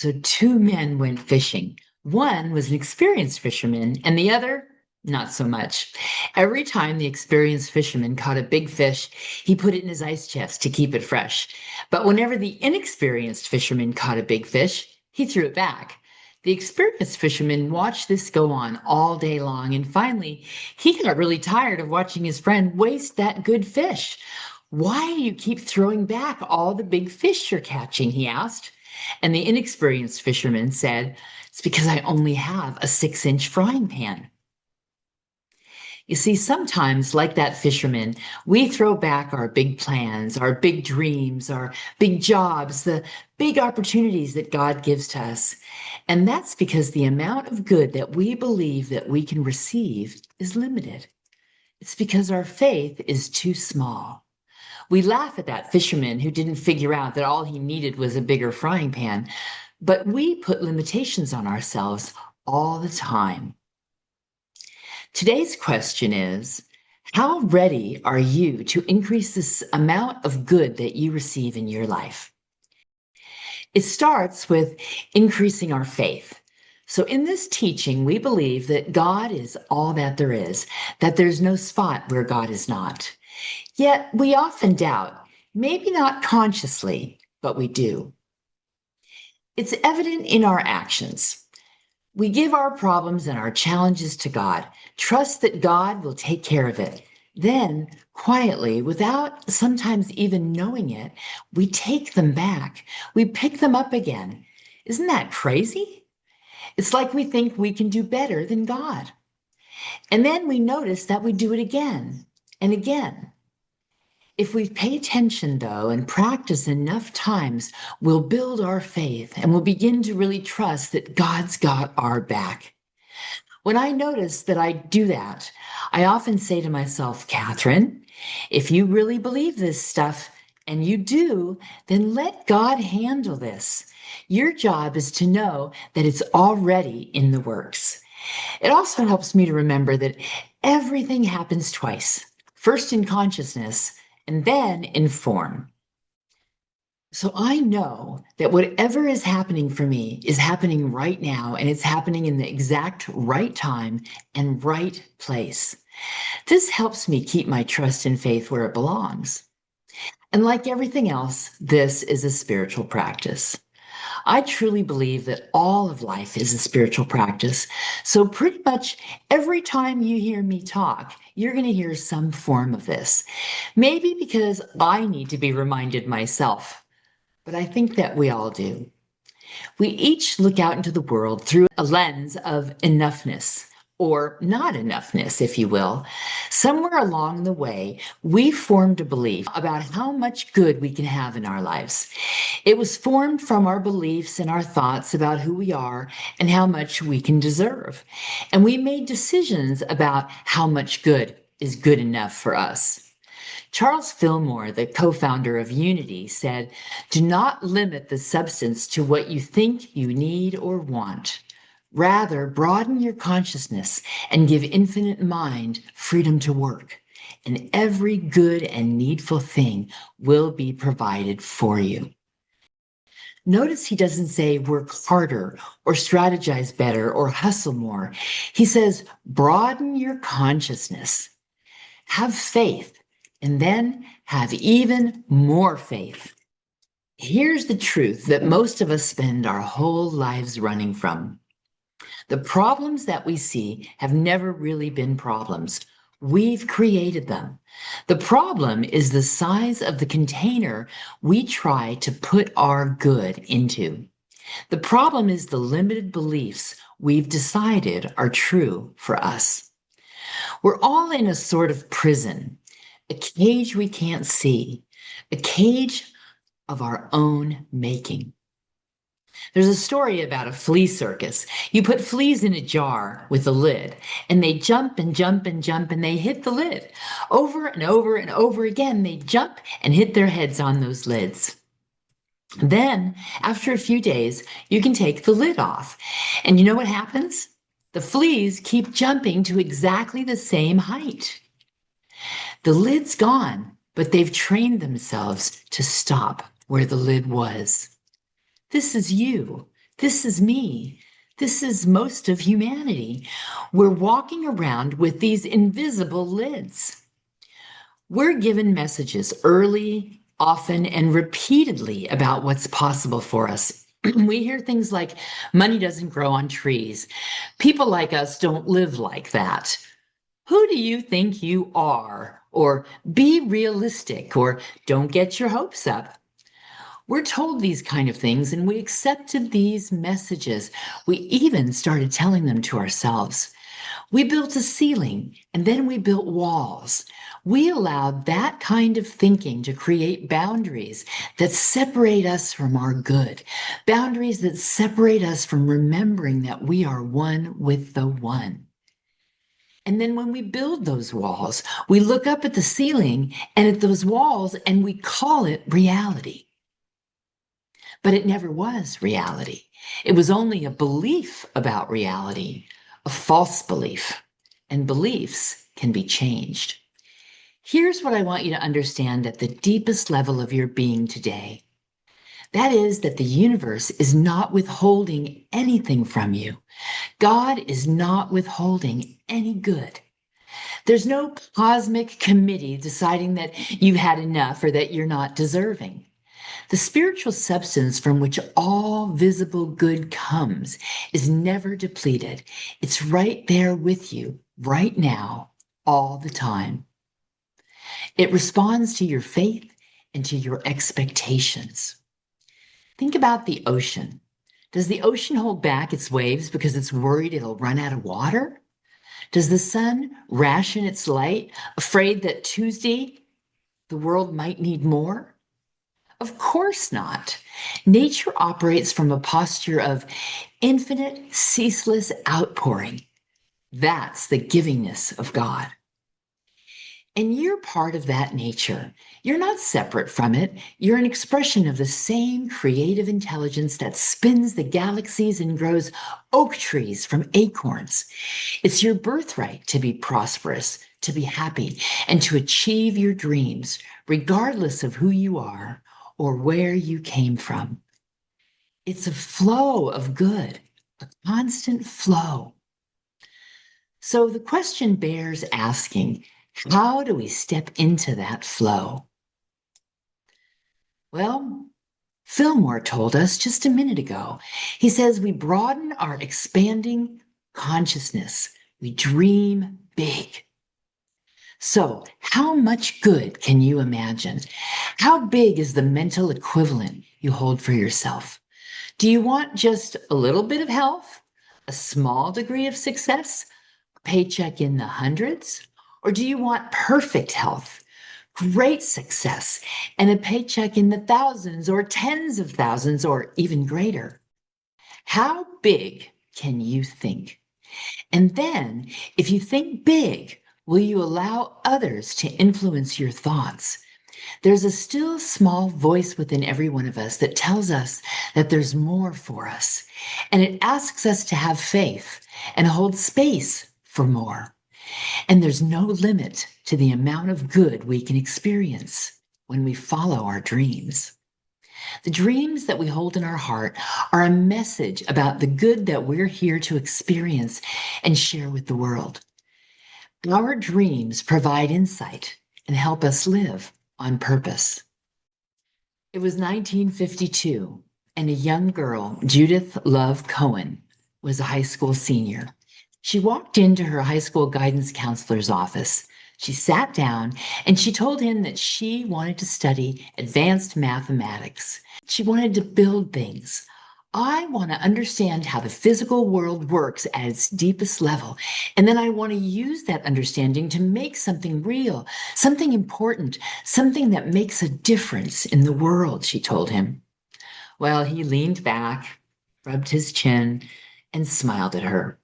So two men went fishing. One was an experienced fisherman, and the other, not so much. Every time the experienced fisherman caught a big fish, he put it in his ice chest to keep it fresh. But whenever the inexperienced fisherman caught a big fish, he threw it back. The experienced fisherman watched this go on all day long, and finally, he got really tired of watching his friend waste that good fish. Why do you keep throwing back all the big fish you're catching? He asked. And the inexperienced fisherman said, "It's because I only have a 6-inch frying pan." You see, sometimes, like that fisherman, we throw back our big plans, our big dreams, our big jobs, the big opportunities that God gives to us. And that's because the amount of good that we believe that we can receive is limited. It's because our faith is too small. We laugh at that fisherman who didn't figure out that all he needed was a bigger frying pan, but we put limitations on ourselves all the time. Today's question is, how ready are you to increase this amount of good that you receive in your life? It starts with increasing our faith. So in this teaching, we believe that God is all that there is, that there's no spot where God is not. Yet we often doubt, maybe not consciously, but we do. It's evident in our actions. We give our problems and our challenges to God, trust that God will take care of it. Then, quietly, without sometimes even knowing it, we take them back. We pick them up again. Isn't that crazy? It's like we think we can do better than God. And then we notice that we do it again and again. If we pay attention, though, and practice enough times, we'll build our faith and we'll begin to really trust that God's got our back. When I notice that I do that, I often say to myself, Catherine, if you really believe this stuff, and you do, then let God handle this. Your job is to know that it's already in the works. It also helps me to remember that everything happens twice, first in consciousness, and then in form. So I know that whatever is happening for me is happening right now, and it's happening in the exact right time and right place. This helps me keep my trust and faith where it belongs. And like everything else, this is a spiritual practice. I truly believe that all of life is a spiritual practice. So pretty much every time you hear me talk, you're going to hear some form of this. Maybe because I need to be reminded myself, but I think that we all do. We each look out into the world through a lens of enoughness, or not enoughness, if you will. Somewhere along the way, we formed a belief about how much good we can have in our lives. It was formed from our beliefs and our thoughts about who we are and how much we can deserve. And we made decisions about how much good is good enough for us. Charles Fillmore, the co-founder of Unity, said, "Do not limit the substance to what you think you need or want. Rather, broaden your consciousness and give infinite mind freedom to work, and every good and needful thing will be provided for you." Notice he doesn't say work harder or strategize better or hustle more. He says, broaden your consciousness, have faith, and then have even more faith. Here's the truth that most of us spend our whole lives running from. The problems that we see have never really been problems. We've created them. The problem is the size of the container we try to put our good into. The problem is the limited beliefs we've decided are true for us. We're all in a sort of prison, a cage we can't see, a cage of our own making. There's a story about a flea circus. You put fleas in a jar with a lid, and they jump and jump and jump, and they hit the lid. Over and over and over again, they jump and hit their heads on those lids. Then, after a few days, you can take the lid off. And you know what happens? The fleas keep jumping to exactly the same height. The lid's gone, but they've trained themselves to stop where the lid was. This is you. This is me. This is most of humanity. We're walking around with these invisible lids. We're given messages early, often, and repeatedly about what's possible for us. We hear things like, money doesn't grow on trees. People like us don't live like that. Who do you think you are? Or be realistic, or don't get your hopes up. We're told these kind of things and we accepted these messages. We even started telling them to ourselves. We built a ceiling and then we built walls. We allowed that kind of thinking to create boundaries that separate us from our good, boundaries that separate us from remembering that we are one with the one. And then when we build those walls, we look up at the ceiling and at those walls and we call it reality. But it never was reality. It was only a belief about reality, a false belief. And beliefs can be changed. Here's what I want you to understand at the deepest level of your being today. That is that the universe is not withholding anything from you. God is not withholding any good. There's no cosmic committee deciding that you've had enough or that you're not deserving. The spiritual substance from which all visible good comes is never depleted. It's right there with you, right now, all the time. It responds to your faith and to your expectations. Think about the ocean. Does the ocean hold back its waves because it's worried it'll run out of water? Does the sun ration its light, afraid that Tuesday the world might need more? Of course not. Nature operates from a posture of infinite, ceaseless outpouring. That's the givingness of God. And you're part of that nature. You're not separate from it. You're an expression of the same creative intelligence that spins the galaxies and grows oak trees from acorns. It's your birthright to be prosperous, to be happy, and to achieve your dreams, regardless of who you are or where you came from. It's a flow of good, a constant flow. So the question bears asking, how do we step into that flow? Well, Fillmore told us just a minute ago. He says we broaden our expanding consciousness. We dream big. So, how much good can you imagine? How big is the mental equivalent you hold for yourself? Do you want just a little bit of health, a small degree of success, a paycheck in the hundreds? Or do you want perfect health, great success, and a paycheck in the thousands or tens of thousands or even greater? How big can you think? And then, if you think big, will you allow others to influence your thoughts? There's a still small voice within every one of us that tells us that there's more for us. And it asks us to have faith and hold space for more. And there's no limit to the amount of good we can experience when we follow our dreams. The dreams that we hold in our heart are a message about the good that we're here to experience and share with the world. Our dreams provide insight and help us live on purpose. It was 1952, and a young girl, Judith Love Cohen, was a high school senior. She walked into her high school guidance counselor's office. She sat down and she told him that she wanted to study advanced mathematics. She wanted to build things. I want to understand how the physical world works at its deepest level. And then I want to use that understanding to make something real, something important, something that makes a difference in the world, she told him. Well, he leaned back, rubbed his chin, and smiled at her.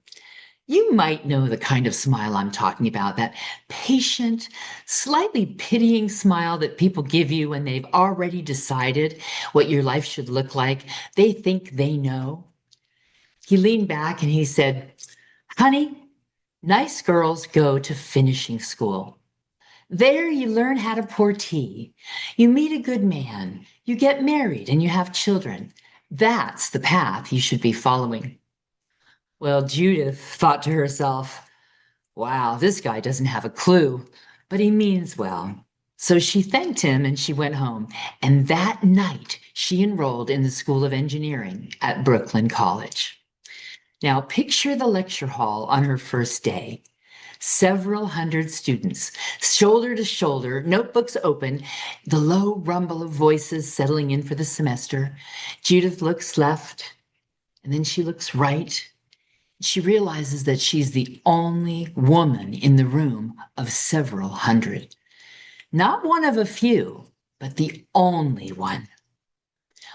You might know the kind of smile I'm talking about, that patient, slightly pitying smile that people give you when they've already decided what your life should look like. They think they know. He leaned back and he said, honey, nice girls go to finishing school. There you learn how to pour tea. You meet a good man. You get married and you have children. That's the path you should be following. Well, Judith thought to herself, wow, this guy doesn't have a clue, but he means well. So she thanked him and she went home. And that night, she enrolled in the School of Engineering at Brooklyn College. Now, picture the lecture hall on her first day. Several hundred students, shoulder to shoulder, notebooks open, the low rumble of voices settling in for the semester. Judith looks left, and then she looks right. She realizes that she's the only woman in the room of several hundred. Not one of a few, but the only one.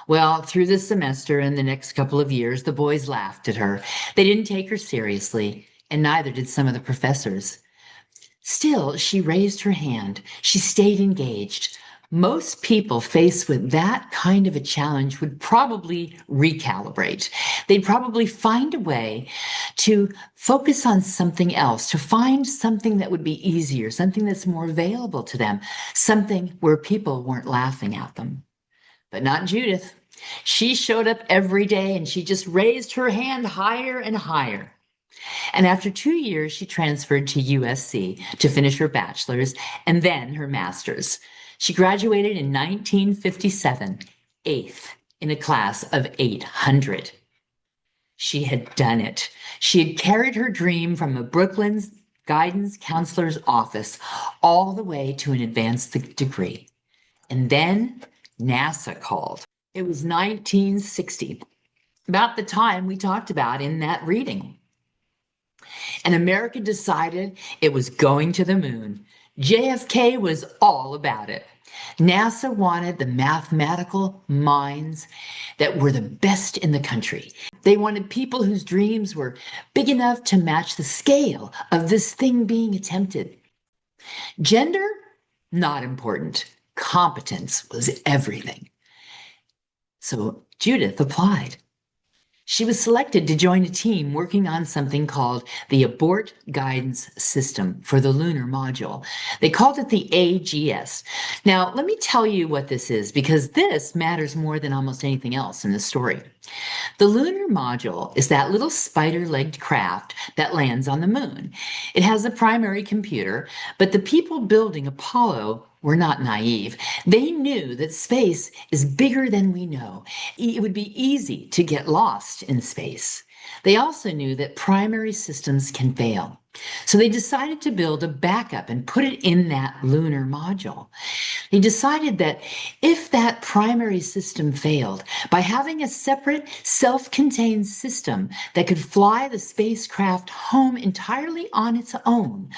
Well, through the semester and the next couple of years, the boys laughed at her. They didn't take her seriously, and neither did some of the professors. Still, she raised her hand. She stayed engaged. Most people faced with that kind of a challenge would probably recalibrate. They'd probably find a way to focus on something else, to find something that would be easier, something that's more available to them, something where people weren't laughing at them. But not Judith. She showed up every day and she just raised her hand higher and higher. And after 2 years, she transferred to USC to finish her bachelor's and then her master's. She graduated in 1957, eighth in a class of 800. She had done it. She had carried her dream from a Brooklyn's guidance counselor's office all the way to an advanced degree. And then NASA called. It was 1960, about the time we talked about in that reading. And America decided it was going to the moon. JFK was all about it. NASA wanted the mathematical minds that were the best in the country. They wanted people whose dreams were big enough to match the scale of this thing being attempted. Gender, not important. Competence was everything. So Judith applied. She was selected to join a team working on something called the Abort Guidance System for the lunar module. They called it the AGS. Now, let me tell you what this is, because this matters more than almost anything else in the story. The lunar module is that little spider-legged craft that lands on the moon. It has a primary computer, but the people building Apollo were not naive. They knew that space is bigger than we know. It would be easy to get lost in space. They also knew that primary systems can fail. So they decided to build a backup and put it in that lunar module. They decided that if that primary system failed, by having a separate self-contained system that could fly the spacecraft home entirely on its own,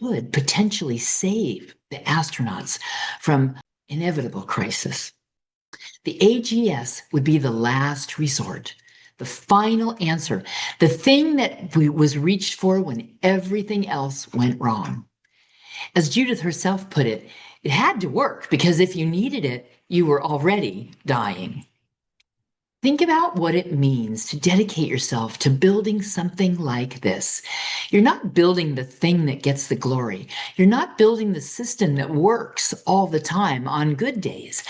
would potentially save the astronauts from inevitable crisis. The AGS would be the last resort, the final answer, the thing that was reached for when everything else went wrong. As Judith herself put it, it had to work because if you needed it, you were already dying. Think about what it means to dedicate yourself to building something like this. You're not building the thing that gets the glory. You're not building the system that works all the time on good days,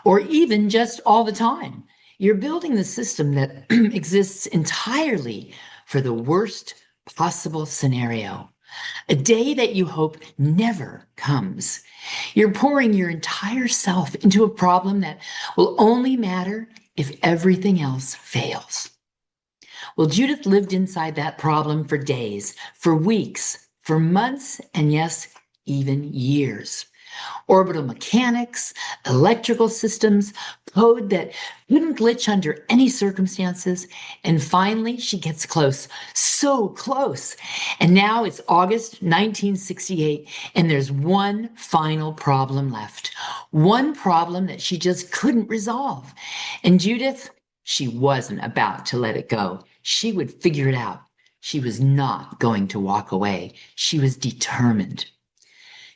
or even just all the time. You're building the system that exists entirely for the worst possible scenario, a day that you hope never comes. You're pouring your entire self into a problem that will only matter if everything else fails. Well, Judith lived inside that problem for days, for weeks, for months, and yes, even years. Orbital mechanics, electrical systems, code that couldn't glitch under any circumstances. And finally, she gets close, so close. And now it's August 1968, and there's one final problem left. One problem that she just couldn't resolve. And Judith, she wasn't about to let it go. She would figure it out. She was not going to walk away. She was determined.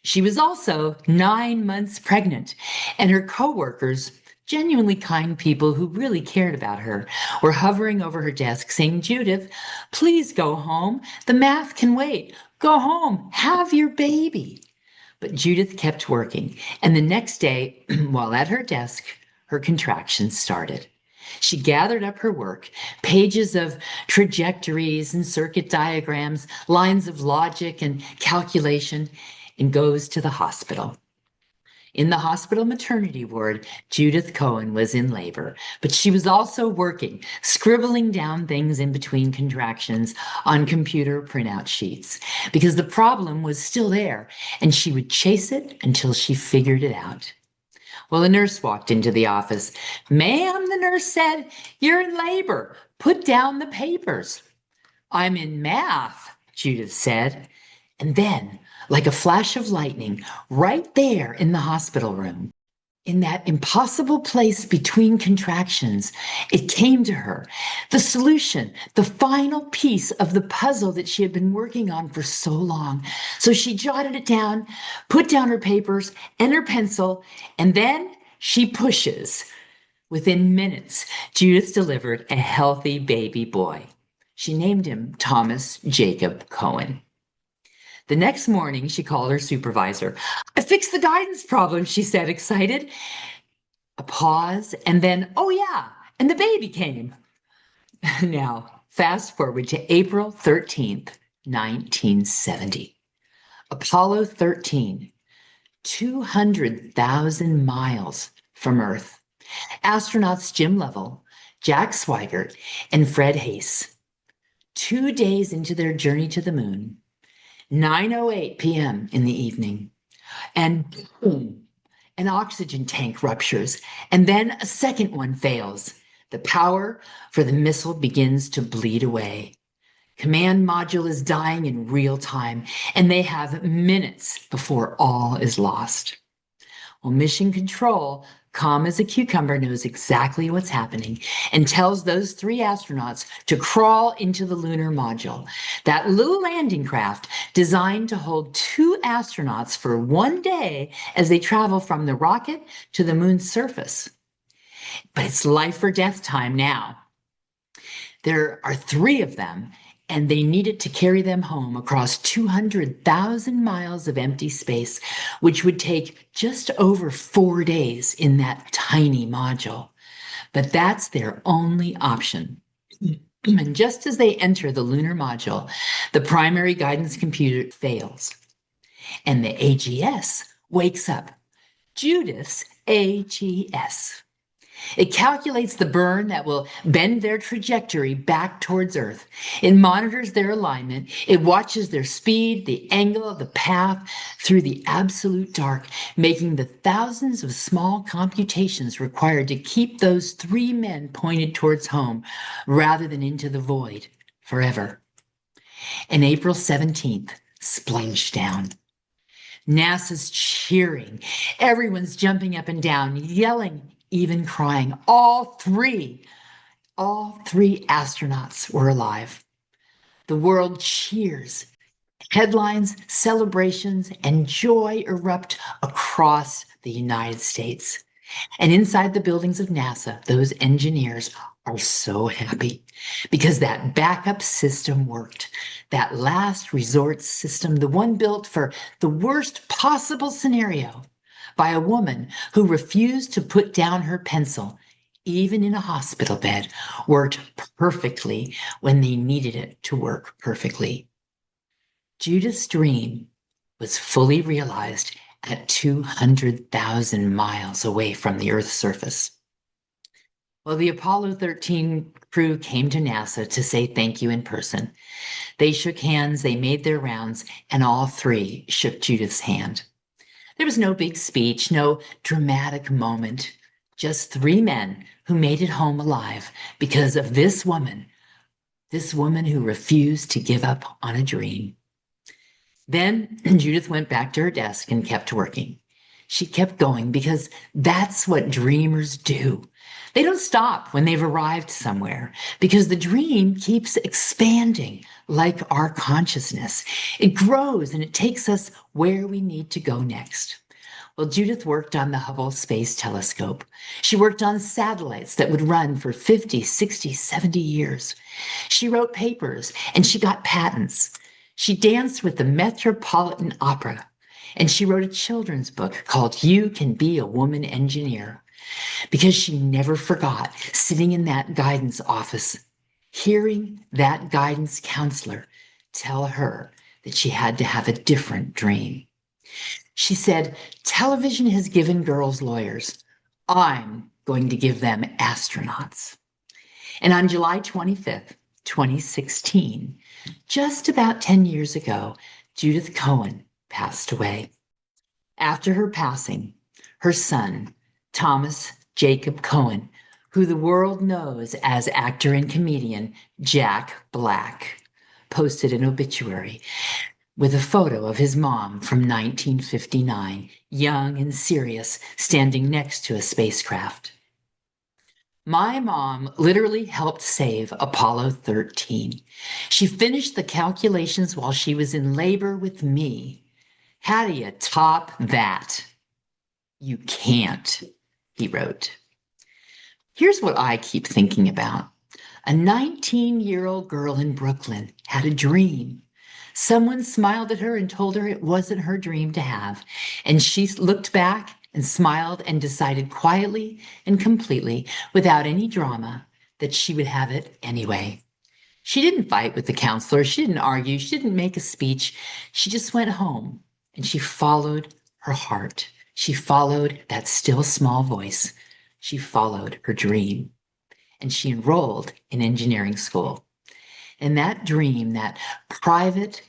She was also 9 months pregnant, and her coworkers, genuinely kind people who really cared about her, were hovering over her desk saying, "Judith, please go home. The math can wait. Go home. Have your baby." But Judith kept working, and the next day, while at her desk, her contractions started. She gathered up her work, pages of trajectories and circuit diagrams, lines of logic and calculation, and goes to the hospital. In the hospital maternity ward, Judith Cohen was in labor, but she was also working, scribbling down things in between contractions on computer printout sheets, because the problem was still there, and she would chase it until she figured it out. Well, a nurse walked into the office. "Ma'am," the nurse said, "you're in labor. Put down the papers." "I'm in math," Judith said. And then, like a flash of lightning, right there in the hospital room, in that impossible place between contractions, it came to her. The solution, the final piece of the puzzle that she had been working on for so long. So she jotted it down, put down her papers and her pencil, and then she pushes. Within minutes, Judith delivered a healthy baby boy. She named him Thomas Jacob Cohen. The next morning, she called her supervisor. "I fixed the guidance problem," she said, excited. A pause, and then, "Oh yeah, and the baby came." Now, fast forward to April 13th, 1970. Apollo 13, 200,000 miles from Earth. Astronauts Jim Lovell, Jack Swigert, and Fred Haise. 2 days into their journey to the moon, 9:08 p.m. in the evening, and boom, an oxygen tank ruptures, and then a second one fails. The power for the missile begins to bleed away. Command module is dying in real time, and they have minutes before all is lost. Well, Mission Control, calm as a cucumber, knows exactly what's happening and tells those 3 astronauts to crawl into the lunar module, that little landing craft designed to hold 2 astronauts for 1 day as they travel from the rocket to the moon's surface. But it's life or death time now. There are 3 of them, and they needed to carry them home across 200,000 miles of empty space, which would take just over 4 days in that tiny module. But that's their only option. And just as they enter the lunar module, the primary guidance computer fails, and the AGS wakes up. Judith's AGS. It calculates the burn that will bend their trajectory back towards Earth. It monitors their alignment. It watches their speed, the angle of the path through the absolute dark, making the thousands of small computations required to keep those 3 men pointed towards home rather than into the void forever. And April 17th, splashdown. NASA's cheering. Everyone's jumping up and down, yelling, even crying. All three astronauts were alive. The world cheers. Headlines, celebrations, and joy erupt across the United States. And inside the buildings of NASA, those engineers are so happy because that backup system worked. That last resort system, the one built for the worst possible scenario by a woman who refused to put down her pencil, even in a hospital bed, worked perfectly when they needed it to work perfectly. Judith's dream was fully realized at 200,000 miles away from the Earth's surface. Well, the Apollo 13 crew came to NASA to say thank you in person. They shook hands, they made their rounds, and all 3 shook Judith's hand. There was no big speech, no dramatic moment, just 3 men who made it home alive because of this woman who refused to give up on a dream. Then Judith went back to her desk and kept working. She kept going because that's what dreamers do. They don't stop when they've arrived somewhere because the dream keeps expanding like our consciousness. It grows and it takes us where we need to go next. Well, Judith worked on the Hubble Space Telescope. She worked on satellites that would run for 50, 60, 70 years. She wrote papers and she got patents. She danced with the Metropolitan Opera, and she wrote a children's book called You Can Be a Woman Engineer. because she never forgot sitting in that guidance office, hearing that guidance counselor tell her that she had to have a different dream. She said, "Television has given girls lawyers. I'm going to give them astronauts." And on July 25th, 2016, just about 10 years ago, Judith Cohen passed away. After her passing, her son, Thomas Jacob Cohen, who the world knows as actor and comedian Jack Black, posted an obituary with a photo of his mom from 1959, young and serious, standing next to a spacecraft. My mom literally helped save Apollo 13. She finished the calculations while she was in labor with me. How do you top that? You can't, he wrote. Here's what I keep thinking about. A 19-year-old girl in Brooklyn had a dream. Someone smiled at her and told her it wasn't her dream to have. And she looked back and smiled and decided quietly and completely, without any drama, that she would have it anyway. She didn't fight with the counselor. She didn't argue. She didn't make a speech. She just went home and she followed her heart. She followed that still small voice. She followed her dream. And she enrolled in engineering school. And that dream, that private,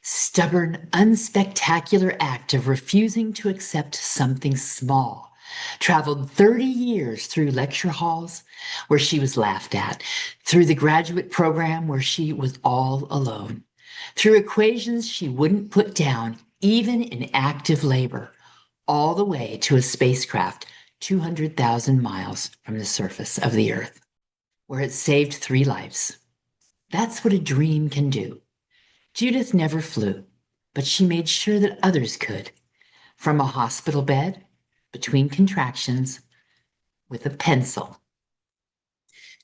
stubborn, unspectacular act of refusing to accept something small, traveled 30 years through lecture halls where she was laughed at, through the graduate program where she was all alone, through equations she wouldn't put down, even in active labor, all the way to a spacecraft 200,000 miles from the surface of the Earth, where it saved 3 lives. That's what a dream can do. Judith never flew, but she made sure that others could. From a hospital bed, between contractions, with a pencil.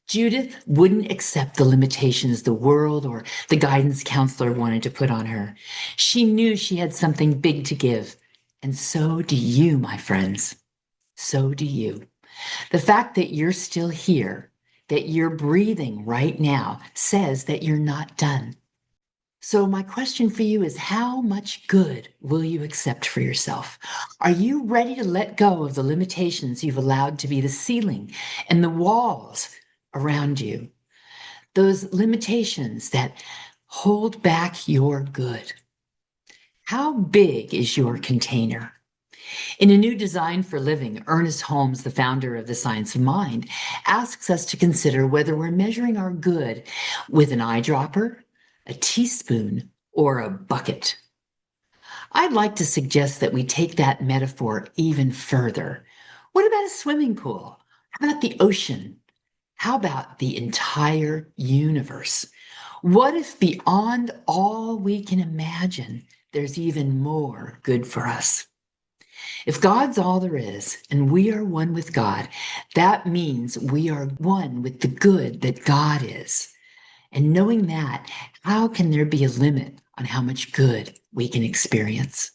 Judith wouldn't accept the limitations the world or the guidance counselor wanted to put on her. She knew she had something big to give. And so do you, my friends. So do you. The fact that you're still here, that you're breathing right now, says that you're not done. So my question for you is, how much good will you accept for yourself? Are you ready to let go of the limitations you've allowed to be the ceiling and the walls around you? Those limitations that hold back your good. How big is your container? In a new Design for Living, Ernest Holmes, the founder of the Science of Mind, asks us to consider whether we're measuring our good with an eyedropper, a teaspoon, or a bucket. I'd like to suggest that we take that metaphor even further. What about a swimming pool? How about the ocean? How about the entire universe? What if beyond all we can imagine, there's even more good for us? If God's all there is, and we are one with God, that means we are one with the good that God is. And knowing that, how can there be a limit on how much good we can experience?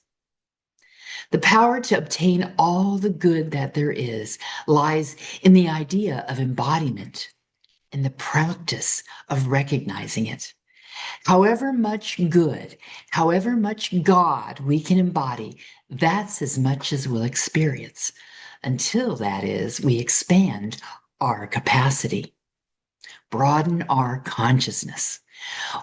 The power to obtain all the good that there is lies in the idea of embodiment and the practice of recognizing it. However much good, however much God we can embody, that's as much as we'll experience, until, that is, we expand our capacity, broaden our consciousness.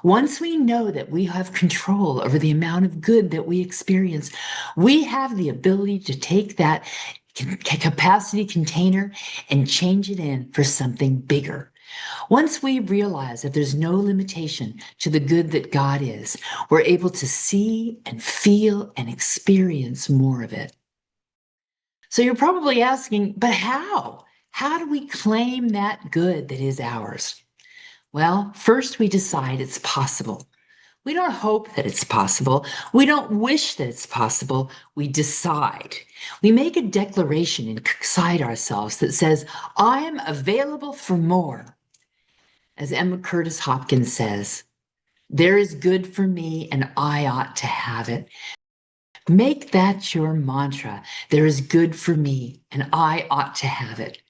Once we know that we have control over the amount of good that we experience, we have the ability to take that capacity container and change it in for something bigger. Once we realize that there's no limitation to the good that God is, we're able to see and feel and experience more of it. So you're probably asking, but how? How do we claim that good that is ours? Well, first we decide it's possible. We don't hope that it's possible. We don't wish that it's possible. We decide. We make a declaration inside ourselves that says, I am available for more. As Emma Curtis Hopkins says, there is good for me and I ought to have it. Make that your mantra. There is good for me, and I ought to have it.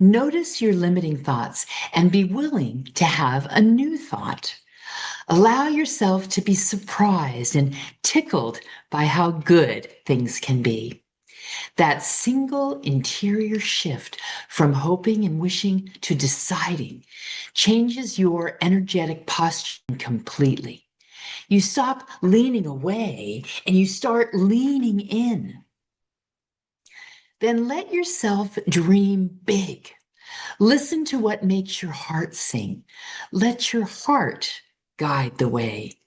Notice your limiting thoughts and be willing to have a new thought. Allow yourself to be surprised and tickled by how good things can be. That single interior shift from hoping and wishing to deciding changes your energetic posture completely. You stop leaning away and you start leaning in. Then let yourself dream big. Listen to what makes your heart sing. Let your heart guide the way.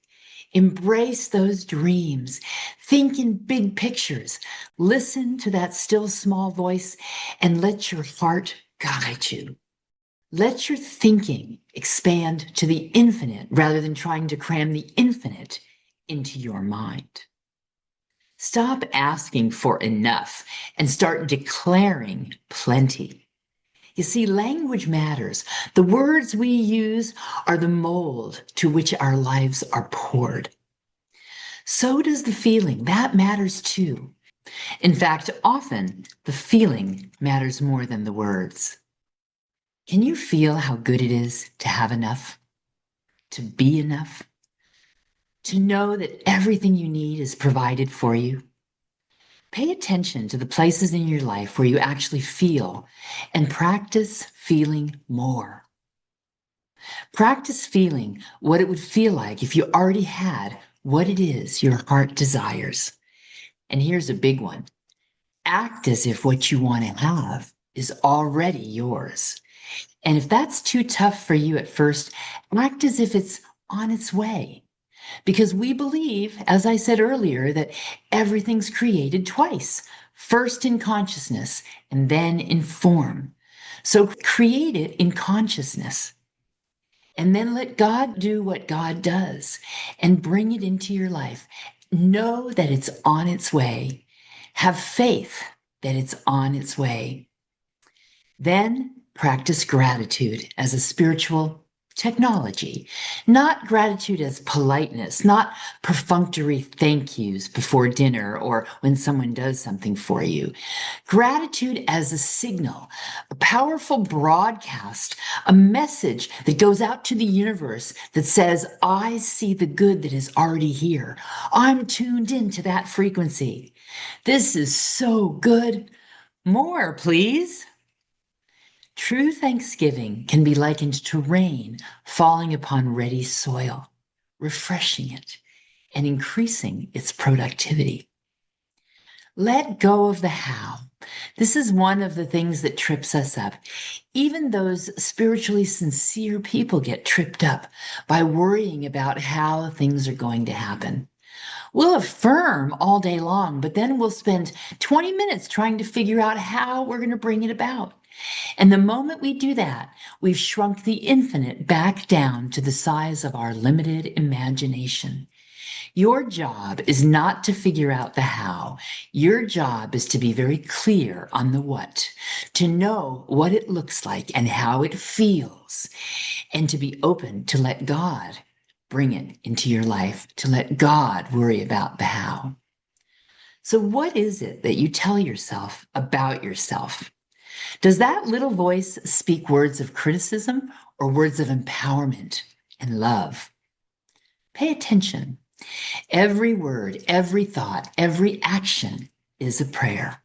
Embrace those dreams. Think in big pictures. Listen to that still small voice and let your heart guide you. Let your thinking expand to the infinite rather than trying to cram the infinite into your mind. Stop asking for enough and start declaring plenty. You see, language matters. The words we use are the mold to which our lives are poured. So does the feeling. That matters too. In fact, often the feeling matters more than the words. Can you feel how good it is to have enough? To be enough? To know that everything you need is provided for you? Pay attention to the places in your life where you actually feel and practice feeling more. Practice feeling what it would feel like if you already had what it is your heart desires. And here's a big one. Act as if what you want to have is already yours. And if that's too tough for you at first, act as if it's on its way. Because we believe, as I said earlier, that everything's created twice, first in consciousness and then in form. So create it in consciousness. And then let God do what God does and bring it into your life. Know that it's on its way. Have faith that it's on its way. Then practice gratitude as a spiritual technology, not gratitude as politeness, not perfunctory thank yous before dinner or when someone does something for you. Gratitude as a signal, a powerful broadcast, a message that goes out to the universe that says, I see the good that is already here. I'm tuned into that frequency. This is so good. More, please. True thanksgiving can be likened to rain falling upon ready soil, refreshing it and increasing its productivity. Let go of the how. This is one of the things that trips us up. Even those spiritually sincere people get tripped up by worrying about how things are going to happen. We'll affirm all day long, but then we'll spend 20 minutes trying to figure out how we're going to bring it about. And the moment we do that, we've shrunk the infinite back down to the size of our limited imagination. Your job is not to figure out the how. Your job is to be very clear on the what, to know what it looks like and how it feels, and to be open to let God bring it into your life, to let God worry about the how. So, what is it that you tell yourself about yourself? Does that little voice speak words of criticism or words of empowerment and love? Pay attention. Every word, every thought, every action is a prayer.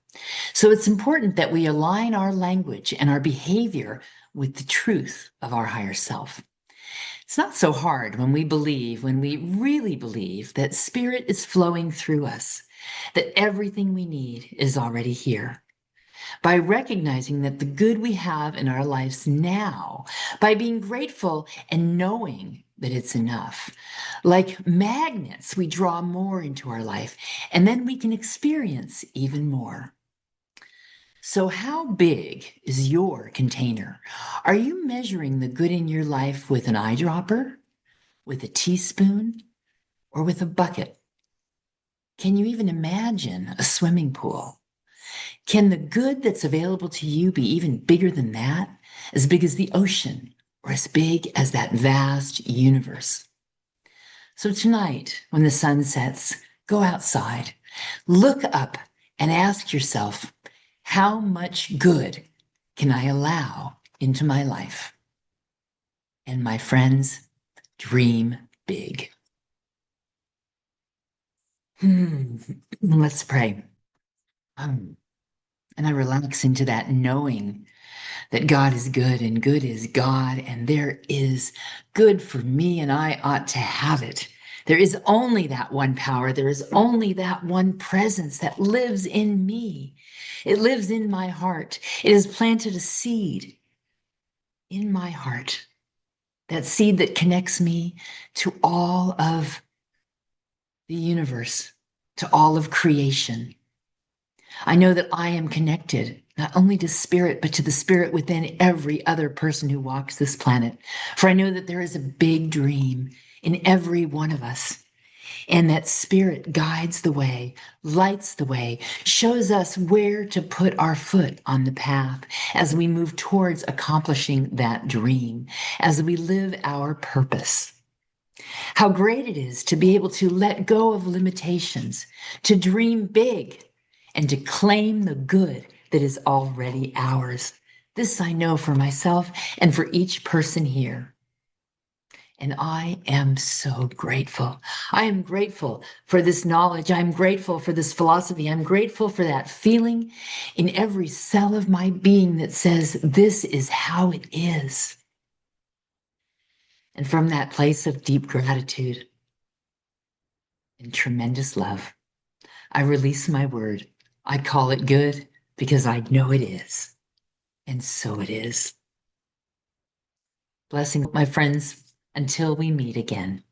So it's important that we align our language and our behavior with the truth of our higher self. It's not so hard when we believe, when we really believe that spirit is flowing through us, that everything we need is already here. By recognizing that the good we have in our lives now, by being grateful and knowing that it's enough. Like magnets, we draw more into our life, and then we can experience even more. So, how big is your container? Are you measuring the good in your life with an eyedropper, with a teaspoon, or with a bucket? Can you even imagine a swimming pool? Can the good that's available to you be even bigger than that? As big as the ocean or as big as that vast universe? So tonight, when the sun sets, go outside, Look up and ask yourself, how much good can I allow into my life? And my friends, dream big. Let's pray. And I relax into that knowing that God is good and good is God, and there is good for me, and I ought to have it. There is only that one power. There is only that one presence that lives in me. It lives in my heart. It has planted a seed in my heart, that seed that connects me to all of the universe, to all of creation. I know that I am connected not only to spirit, but to the spirit within every other person who walks this planet. For I know that there is a big dream in every one of us, and that spirit guides the way, lights the way, shows us where to put our foot on the path as we move towards accomplishing that dream, as we live our purpose. How great it is to be able to let go of limitations, to dream big, and to claim the good that is already ours. This I know for myself and for each person here. And I am so grateful. I am grateful for this knowledge. I'm grateful for this philosophy. I'm grateful for that feeling in every cell of my being that says, this is how it is. And from that place of deep gratitude and tremendous love, I release my word. I call it good because I know it is. And so it is. Blessings, my friends, until we meet again.